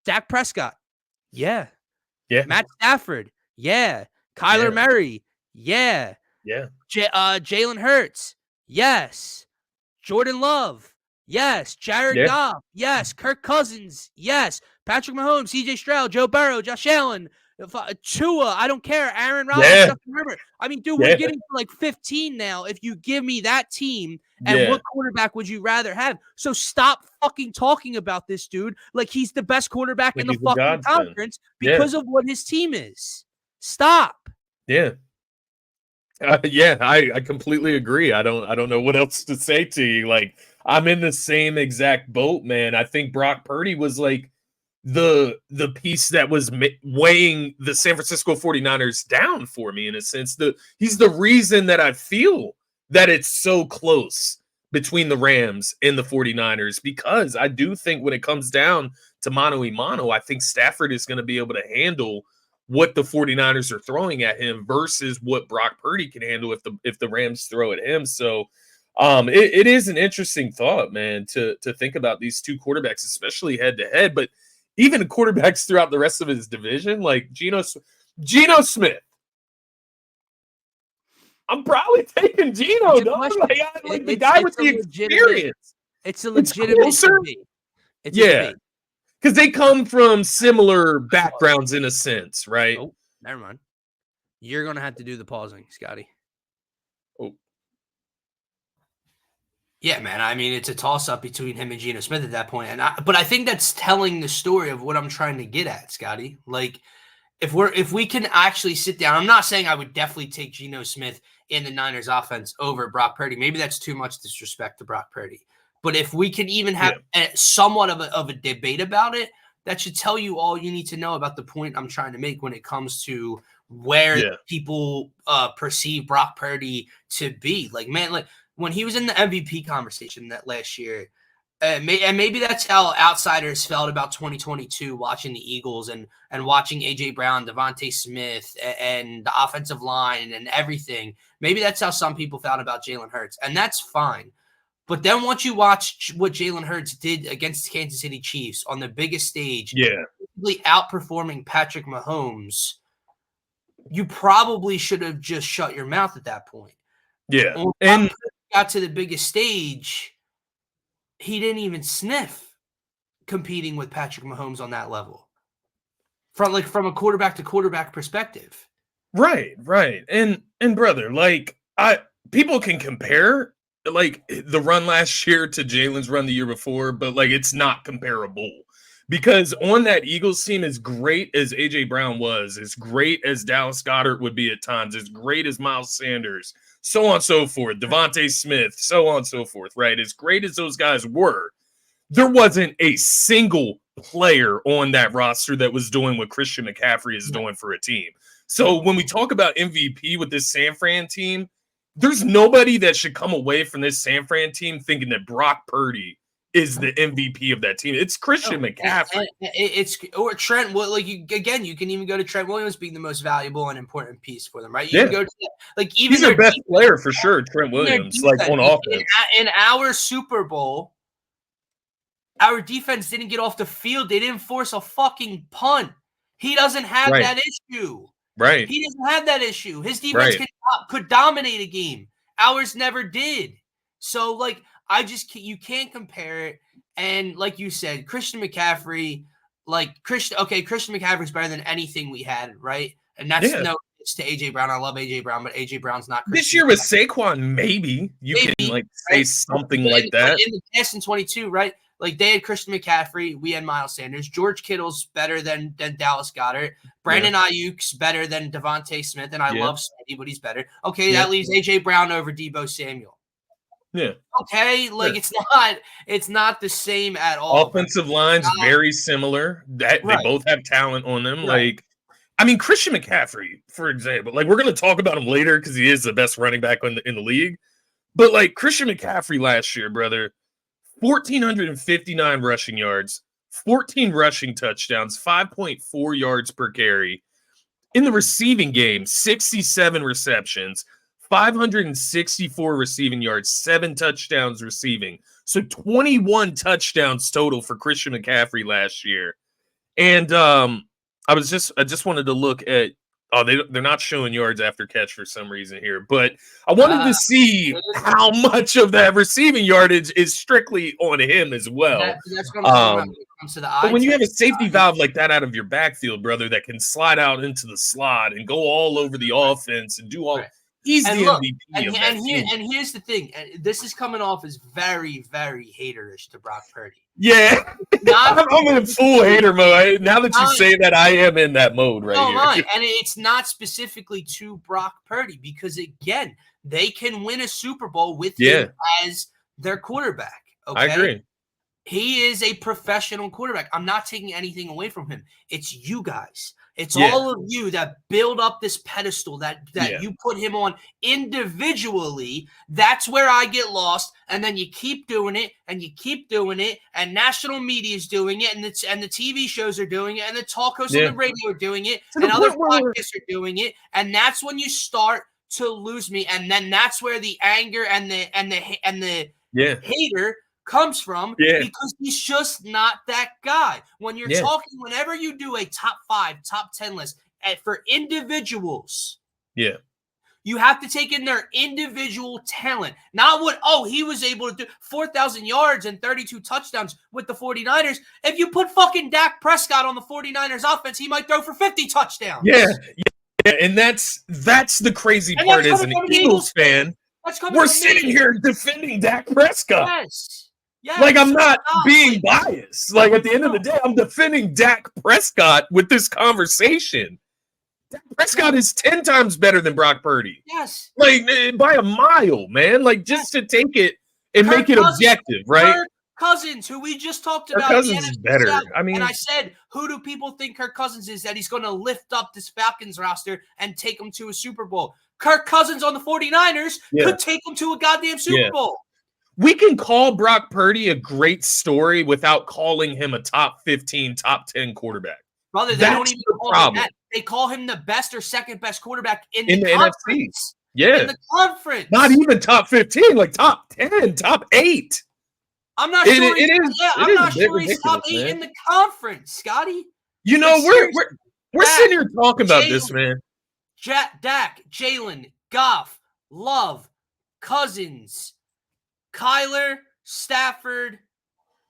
Speaker 1: Dak Prescott. Yeah.
Speaker 2: Yeah.
Speaker 1: Matt Stafford. Yeah. Kyler Murray. Yeah.
Speaker 2: Yeah.
Speaker 1: Jalen Hurts. Yes. Jordan Love. Yes. Jared Goff. Yes. Kirk Cousins. Yes. Patrick Mahomes, CJ Stroud, Joe Burrow, Josh Allen, Tua. I don't care. Aaron Rodgers. Justin Herbert. I mean, dude, we're getting to like 15 now. If you give me that team, and what quarterback would you rather have? So stop fucking talking about this dude like he's the best quarterback in the fucking conference because of what his team is. Stop.
Speaker 2: Yeah. I completely agree. I don't know what else to say to you. Like, I'm in the same exact boat, man. I think Brock Purdy was like the piece that was weighing the San Francisco 49ers down for me, in a sense. He's the reason that I feel that it's so close between the Rams and the 49ers, because I do think when it comes down to mano-a-mano, I think Stafford is going to be able to handle what the 49ers are throwing at him versus what Brock Purdy can handle if the Rams throw at him. So it is an interesting thought, man, to think about these two quarterbacks, especially head to head, but even quarterbacks throughout the rest of his division, like Geno Smith. I'm probably taking Geno, though. Like the guy with the experience.
Speaker 1: It's a legitimate debate. It's a debate.
Speaker 2: Because they come from similar backgrounds in a sense, right?
Speaker 1: Oh, never mind. You're going to have to do the pausing, Scotty.
Speaker 2: Oh.
Speaker 1: Yeah, man. I mean, it's a toss-up between him and Geno Smith at that point. But I think that's telling the story of what I'm trying to get at, Scotty. Like, if we can actually sit down, I'm not saying I would definitely take Geno Smith in the Niners offense over Brock Purdy. Maybe that's too much disrespect to Brock Purdy. But if we can even have somewhat of a debate about it, that should tell you all you need to know about the point I'm trying to make when it comes to where people perceive Brock Purdy to be. Like, man, like when he was in the MVP conversation that last year, and maybe that's how outsiders felt about 2022, watching the Eagles and watching A.J. Brown, Devontae Smith, and the offensive line and everything. Maybe that's how some people felt about Jalen Hurts, and that's fine. But then once you watch what Jalen Hurts did against the Kansas City Chiefs on the biggest stage, really outperforming Patrick Mahomes, you probably should have just shut your mouth at that point.
Speaker 2: Yeah.
Speaker 1: When and got to the biggest stage, he didn't even sniff competing with Patrick Mahomes on that level. From a quarterback to quarterback perspective.
Speaker 2: Right. And brother, like people can compare like the run last year to Jalen's run the year before, but like it's not comparable, because on that Eagles team, as great as AJ Brown was, as great as Dallas Goedert would be at times, as great as Miles Sanders, so on and so forth, Devontae Smith, so on and so forth, right? As great as those guys were, there wasn't a single player on that roster that was doing what Christian McCaffrey is doing for a team. So when we talk about MVP with this San Fran team, there's nobody that should come away from this San Fran team thinking that Brock Purdy is the MVP of that team. It's Christian McCaffrey.
Speaker 1: Or Trent. Like you can even go to Trent Williams being the most valuable and important piece for them, right? You can go to even
Speaker 2: he's their best player for sure. Trent Williams, like on offense.
Speaker 1: In our Super Bowl, our defense didn't get off the field. They didn't force a fucking punt. He doesn't have that issue.
Speaker 2: Right.
Speaker 1: He doesn't have that issue. His defense could dominate a game. Ours never did. So, like, you can't compare it. And like you said, Christian McCaffrey, Christian McCaffrey's better than anything we had, right? And that's no it's to AJ Brown. I love AJ Brown, but AJ Brown's not Christian.
Speaker 2: This year with Saquon, maybe you can say something like that.
Speaker 1: In the past in 22, right? Like they had Christian McCaffrey, we had Miles Sanders. George Kittle's better than Dallas Goedert. Brandon Ayuk's better than Devontae Smith, and I love Smitty, but he's better. Okay, that leaves AJ Brown over Deebo Samuel.
Speaker 2: Yeah.
Speaker 1: Okay, like it's not the same at all.
Speaker 2: Offensive line's very similar. They both have talent on them.
Speaker 1: Right.
Speaker 2: Like, I mean, Christian McCaffrey, for example. Like, we're going to talk about him later because he is the best running back in the league. But like Christian McCaffrey last year, brother, 1,459 rushing yards, 14 rushing touchdowns, 5.4 yards per carry. In the receiving game, 67 receptions, 564 receiving yards, 7 touchdowns receiving. So 21 touchdowns total for Christian McCaffrey last year. And I just wanted to look at they're not showing yards after catch for some reason here, but I wanted to see how much of that receiving yardage is strictly on him as well.
Speaker 1: That's what I'm talking about when it comes to the eye.
Speaker 2: But when you have a safety valve like that out of your backfield, brother, that can slide out into the slot and go all over the offense and do all, he's the MVP of that team.
Speaker 1: And here's the thing, and this is coming off as very, very haterish to Brock Purdy.
Speaker 2: Yeah, I'm in full hater mode. Now that you say that, I am in that mode right here.
Speaker 1: And it's not specifically to Brock Purdy because, again, they can win a Super Bowl with him as their quarterback. Okay?
Speaker 2: I agree.
Speaker 1: He is a professional quarterback. I'm not taking anything away from him. It's you guys. It's all of you that build up this pedestal that you put him on individually. That's where I get lost. And then you keep doing it and you keep doing it. And national media is doing it. And the TV shows are doing it. And the talk hosts on the radio are doing it. And other podcasts are doing it. And that's when you start to lose me. And then that's where the anger and the hater comes from because he's just not that guy. When you're talking, whenever you do a top 5, top 10 list for individuals, you have to take in their individual talent, not what, he was able to do 4,000 yards and 32 touchdowns with the 49ers. If you put fucking Dak Prescott on the 49ers offense, he might throw for 50 touchdowns.
Speaker 2: Yeah. And that's the crazy part as an Eagles fan. We're sitting here defending Dak Prescott.
Speaker 1: Yes,
Speaker 2: like I'm not being biased. Like at the end of the day, I'm defending Dak Prescott with this conversation. Dak Prescott is 10 times better than Brock Purdy.
Speaker 1: Yes.
Speaker 2: Like by a mile, man. Like just to take it and make it objective, right?
Speaker 1: Kirk Cousins, who we just talked about.
Speaker 2: Kirk Cousins is better. I mean,
Speaker 1: and I said, who do people think Kirk Cousins is that he's going to lift up this Falcons roster and take them to a Super Bowl? Kirk Cousins on the 49ers could take them to a goddamn Super Bowl.
Speaker 2: We can call Brock Purdy a great story without calling him a top 15, top 10 quarterback.
Speaker 1: Brother, they don't even call him that. They call him the best or second best quarterback in the
Speaker 2: NFC. Yeah.
Speaker 1: In the conference.
Speaker 2: Not even top 15, like top 10, top 8.
Speaker 1: I'm not sure. I'm not sure he's top 8 in the conference, Scotty.
Speaker 2: You know, we're sitting here talking about this, man.
Speaker 1: Dak, Jalen, Goff, Love, Cousins, Kyler, Stafford,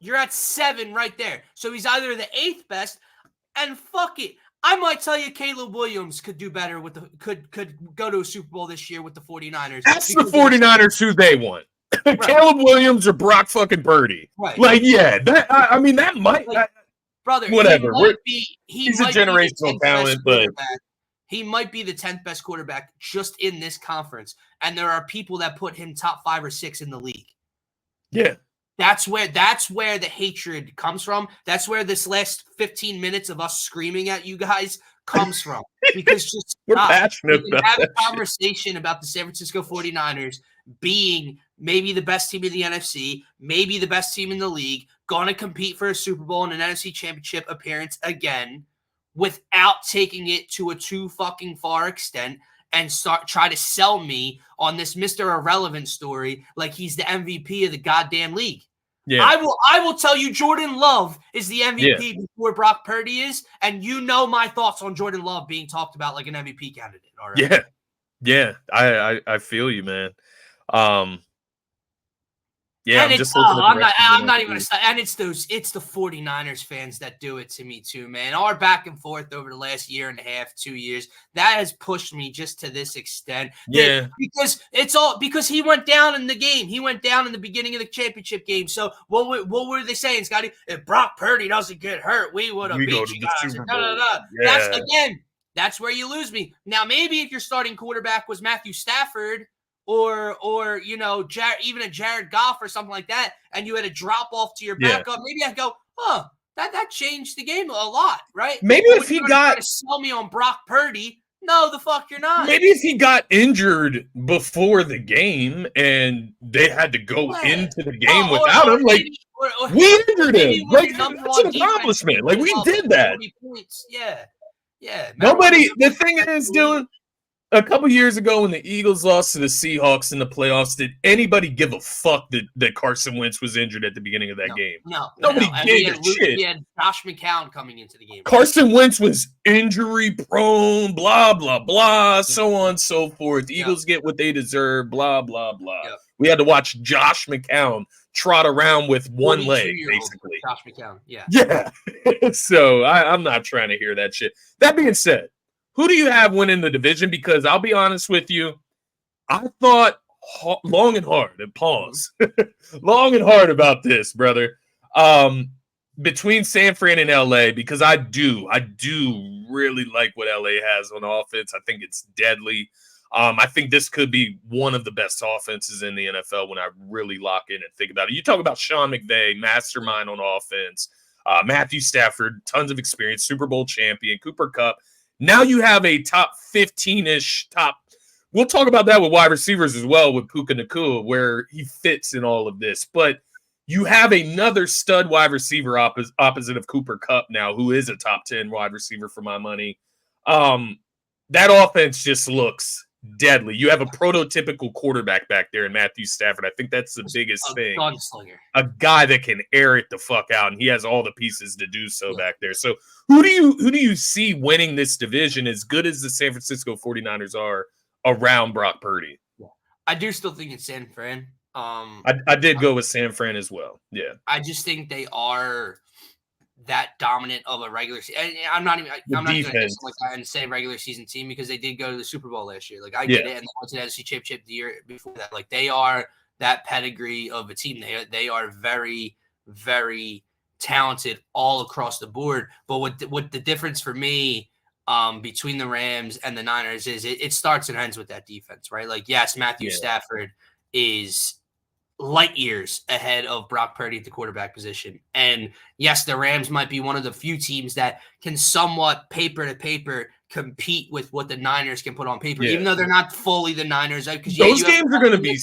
Speaker 1: you're at 7 right there. So he's either the 8th best, and fuck it. I might tell you Caleb Williams could do better with could go to a Super Bowl this year with the 49ers.
Speaker 2: That's the 49ers who they want. Right. Caleb Williams or Brock fucking Purdy.
Speaker 1: Right.
Speaker 2: Like, that might
Speaker 1: brother,
Speaker 2: whatever.
Speaker 1: He's
Speaker 2: a generational talent, but
Speaker 1: he might be the 10th best quarterback just in this conference. And there are people that put him top 5 or 6 in the league.
Speaker 2: Yeah.
Speaker 1: That's where the hatred comes from. That's where this last 15 minutes of us screaming at you guys comes from. Because just
Speaker 2: we're passionate
Speaker 1: we can have a conversation about the San Francisco 49ers being maybe the best team in the NFC, maybe the best team in the league, going to compete for a Super Bowl and an NFC Championship appearance again, without taking it to a too fucking far extent and try to sell me on this Mr. Irrelevant story like he's the MVP of the goddamn league. Yeah. I will tell you Jordan Love is the MVP before Brock Purdy is, and you know my thoughts on Jordan Love being talked about like an MVP candidate. All right.
Speaker 2: Yeah. I feel you, man.
Speaker 1: Yeah, and I'm not even gonna stop. And it's the 49ers fans that do it to me too, man. Our back and forth over the last year and a half, 2 years, that has pushed me just to this extent.
Speaker 2: Yeah.
Speaker 1: Because he went down in the game. He went down in the beginning of the championship game. So what were they saying, Scotty? If Brock Purdy doesn't get hurt, we would have beat you guys. Yeah. That's where you lose me. Now, maybe if your starting quarterback was Matthew Stafford or you know, even a Jared Goff or something like that, and you had a drop off to your backup, maybe I'd go, huh, that changed the game a lot, right?
Speaker 2: Maybe
Speaker 1: but
Speaker 2: if he got
Speaker 1: to sell me on Brock Purdy, no, the fuck you're not.
Speaker 2: Maybe if he got injured before the game and they had to go into the game without him, like we injured him. Like that's an accomplishment. Like we did that.
Speaker 1: Yeah.
Speaker 2: Nobody. The thing is, Dylan, a couple years ago when the Eagles lost to the Seahawks in the playoffs, did anybody give a fuck that Carson Wentz was injured at the beginning of that game?
Speaker 1: No.
Speaker 2: Nobody gave a shit.
Speaker 1: We had Josh McCown coming into the game.
Speaker 2: Carson Wentz was injury prone, blah, blah, blah, so on and so forth. The Eagles get what they deserve, blah, blah, blah. We had to watch Josh McCown trot around with one leg, basically.
Speaker 1: Josh McCown,
Speaker 2: Yeah. So I'm not trying to hear that shit. That being said, who do you have winning the division? Because I'll be honest with you, I thought long and hard, and pause, long and hard about this, brother. Between San Fran and LA, because I do really like what LA has on offense. I think it's deadly. I think this could be one of the best offenses in the NFL when I really lock in and think about it. You talk about Sean McVay, mastermind on offense, Matthew Stafford, tons of experience, Super Bowl champion, Cooper Kupp. Now you have a top 15-ish top. We'll talk about that with wide receivers as well with Puka Nacua, where he fits in all of this. But you have another stud wide receiver opposite of Cooper Kupp now, who is a top 10 wide receiver for my money. That offense just looks deadly. You have a prototypical quarterback back there in Matthew Stafford. I think that's the biggest thing.
Speaker 1: Gunslinger.
Speaker 2: A guy that can air it the fuck out, and he has all the pieces to do so back there. So who do you see winning this division as good as the San Francisco 49ers are around Brock Purdy?
Speaker 1: I do still think it's San Fran.
Speaker 2: I did go with San Fran as well. Yeah.
Speaker 1: I just think they are that dominant of a regular season. I'm not going to like that and say regular season team because they did go to the Super Bowl last year. Like I get it, and they went to the NFC Championship the year before that. Like they are that pedigree of a team. They are very, very talented all across the board. But what the difference for me between the Rams and the Niners is it starts and ends with that defense, right? Like yes, Matthew Stafford is light years ahead of Brock Purdy at the quarterback position. And yes, the Rams might be one of the few teams that can somewhat paper to paper compete with what the Niners can put on paper, even though they're not fully the Niners. Because
Speaker 2: those games are going to be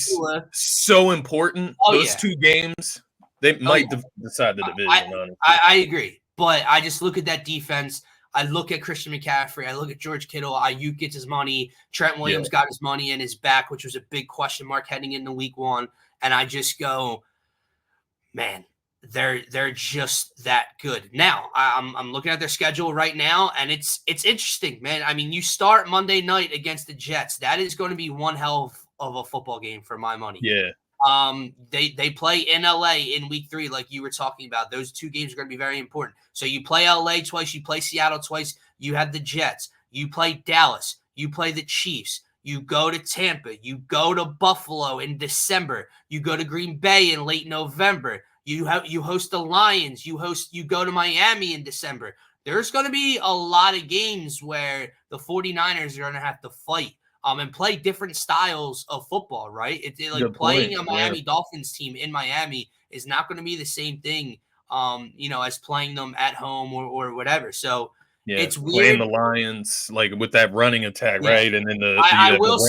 Speaker 2: so important. Those two games, they might decide the division.
Speaker 1: I agree. But I just look at that defense. I look at Christian McCaffrey. I look at George Kittle. Ayuk gets his money. Trent Williams got his money in his back, which was a big question mark heading into week one. And I just go, man, they're just that good. Now, I'm looking at their schedule right now, and it's interesting, man. I mean, you start Monday night against the Jets. That is going to be one hell of a football game for my money.
Speaker 2: Yeah.
Speaker 1: They play in LA in week 3, like you were talking about. Those two games are going to be very important. So you play LA twice, you play Seattle twice, you have the Jets, you play Dallas, you play the Chiefs. You go to Tampa. You go to Buffalo in December. You go to Green Bay in late November. You host the Lions. You go to Miami in December. There's going to be a lot of games where the 49ers are going to have to fight and play different styles of football, right? Like playing a Miami Dolphins team in Miami is not going to be the same thing, as playing them at home or whatever. So.
Speaker 2: Yeah,
Speaker 1: it's weird.
Speaker 2: Playing the Lions like with that running attack, right? And then
Speaker 1: I will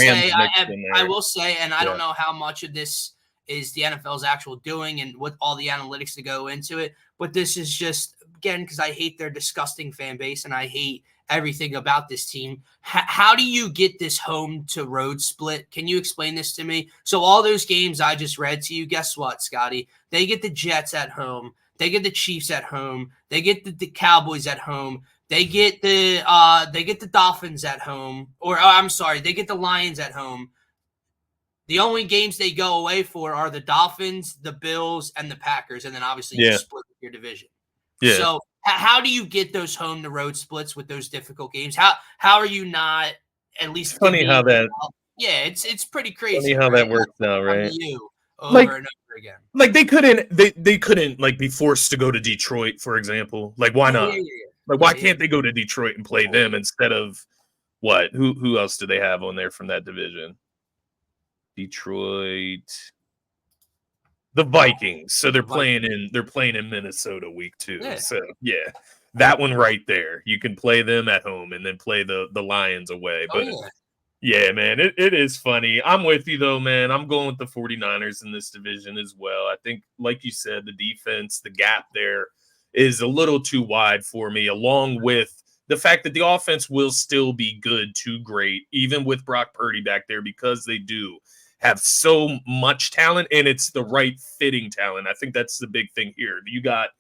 Speaker 1: say, and I don't know how much of this is the NFL's actual doing and what all the analytics that go into it, but this is just again because I hate their disgusting fan base and I hate everything about this team. How do you get this home to road split? Can you explain this to me? So all those games I just read to you, guess what, Scotty? They get the Jets at home, they get the Chiefs at home, they get the Cowboys at home. They get the Dolphins at home, they get the Lions at home. The only games they go away for are the Dolphins, the Bills, and the Packers, and then obviously you split your division. Yeah. So how do you get those home to road splits with those difficult games? How are you not at least?
Speaker 2: It's funny how that.
Speaker 1: Yeah, it's pretty crazy.
Speaker 2: Funny how that works out, right?
Speaker 1: Over and over again.
Speaker 2: Like they couldn't like be forced to go to Detroit, for example. Like why not? Like, why can't they go to Detroit and play them instead of what? Who else do they have on there from that division? Detroit. The Vikings. So they're playing in Minnesota week 2.
Speaker 1: Yeah.
Speaker 2: So yeah, that one right there. You can play them at home and then play the Lions away. But yeah, man, it is funny. I'm with you though, man. I'm going with the 49ers in this division as well. I think, like you said, the defense, the gap there is a little too wide for me, along with the fact that the offense will still be good to great, even with Brock Purdy back there, because they do have so much talent, and it's the right fitting talent. I think that's the big thing here. You got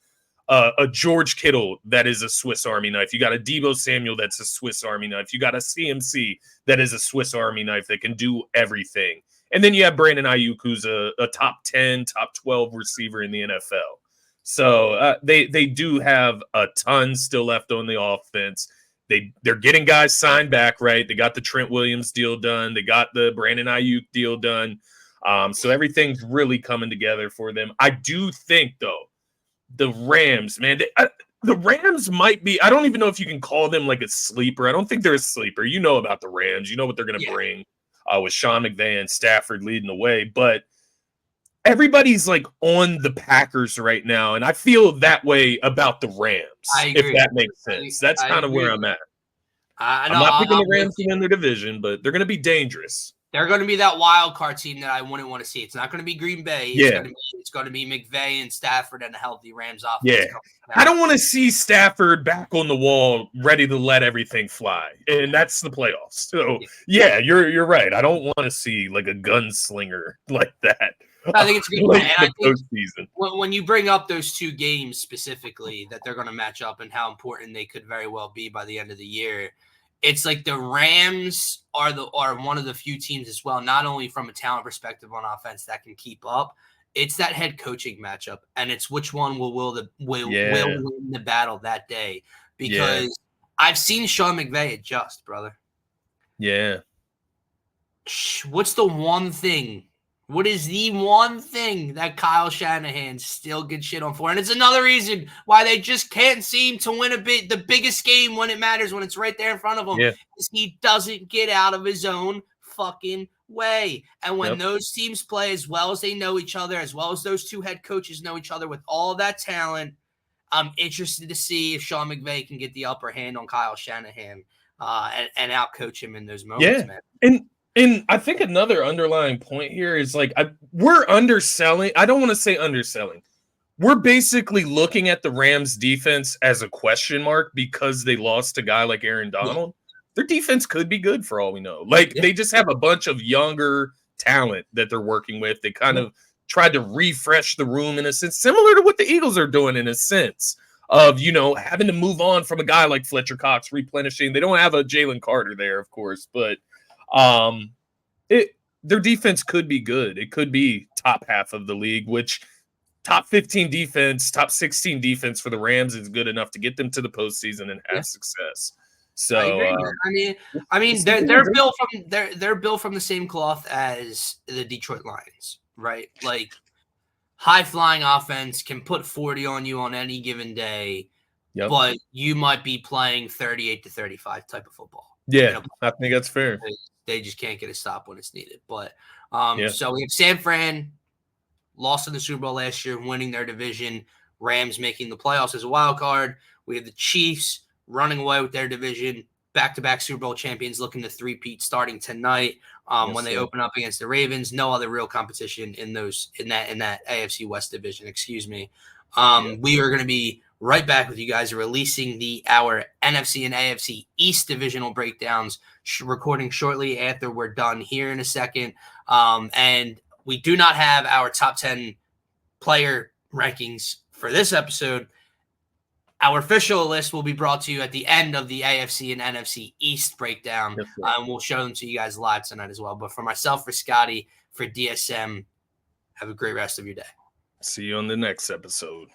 Speaker 2: a George Kittle that is a Swiss Army knife. You got a Deebo Samuel that's a Swiss Army knife. You got a CMC that is a Swiss Army knife that can do everything. And then you have Brandon Ayuk, who's a top 10, top 12 receiver in the NFL. So they do have a ton still left on the offense. They're getting guys signed back, right? They got the Trent Williams deal done. They got the Brandon Ayuk deal done. So everything's really coming together for them. I do think, though, the Rams, man, the Rams might be – I don't even know if you can call them like a sleeper. I don't think they're a sleeper. You know about the Rams. You know what they're going to bring with Sean McVay and Stafford leading the way. But everybody's like on the Packers right now, and I feel that way about the Rams, if that makes sense. That's kind of where I'm at. I'm not picking the Rams to win their division, but they're going to be dangerous.
Speaker 1: They're going to be that wild card team that I wouldn't want to see. It's not going to be Green Bay. It's going to be McVay and Stafford and a healthy Rams offense.
Speaker 2: Yeah. I don't want to see Stafford back on the wall, ready to let everything fly. And that's the playoffs. So, yeah, you're right. I don't want to see like a gunslinger like that.
Speaker 1: I think it's a good point. And I think when you bring up those two games specifically that they're going to match up and how important they could very well be by the end of the year, it's like the Rams are one of the few teams as well, not only from a talent perspective on offense that can keep up. It's that head coaching matchup, and it's which one will win the battle that day. Because I've seen Sean McVay adjust, brother.
Speaker 2: Yeah.
Speaker 1: What's the one thing? What is the one thing that Kyle Shanahan still gets shit on for? And it's another reason why they just can't seem to win the biggest game when it matters, when it's right there in front of them.
Speaker 2: Yeah.
Speaker 1: Is he doesn't get out of his own fucking way. And when those teams play as well as they know each other, as well as those two head coaches know each other with all that talent, I'm interested to see if Sean McVay can get the upper hand on Kyle Shanahan and outcoach him in those moments, man.
Speaker 2: And I think another underlying point here is like we're underselling. I don't want to say underselling. We're basically looking at the Rams defense as a question mark because they lost a guy like Aaron Donald. Their defense could be good for all we know. Like they just have a bunch of younger talent that they're working with. They kind of tried to refresh the room in a sense, similar to what the Eagles are doing in a sense of, having to move on from a guy like Fletcher Cox, replenishing. They don't have a Jalen Carter there, of course, but their defense could be good. It could be top half of the league, which top 15 defense, top 16 defense for the Rams is good enough to get them to the postseason and have success. So
Speaker 1: I mean, they're built from the same cloth as the Detroit Lions, right? Like high flying offense can put 40 on you on any given day, but you might be playing 38 to 35 type of football.
Speaker 2: Yeah, I think that's fair.
Speaker 1: They just can't get a stop when it's needed. But so we have San Fran lost in the Super Bowl last year, winning their division. Rams making the playoffs as a wild card. We have the Chiefs running away with their division. Back-to-back Super Bowl champions looking to three-peat starting tonight when they open up against the Ravens. No other real competition in that AFC West division. Excuse me. We are going to be right back with you guys, releasing our NFC and AFC East divisional breakdowns, recording shortly after we're done here in a second. And we do not have our top 10 player rankings for this episode. Our official list will be brought to you at the end of the AFC and NFC East breakdown. And we'll show them to you guys live tonight as well. But for myself, for Scotty, for DSM, have a great rest of your day.
Speaker 2: See you on the next episode.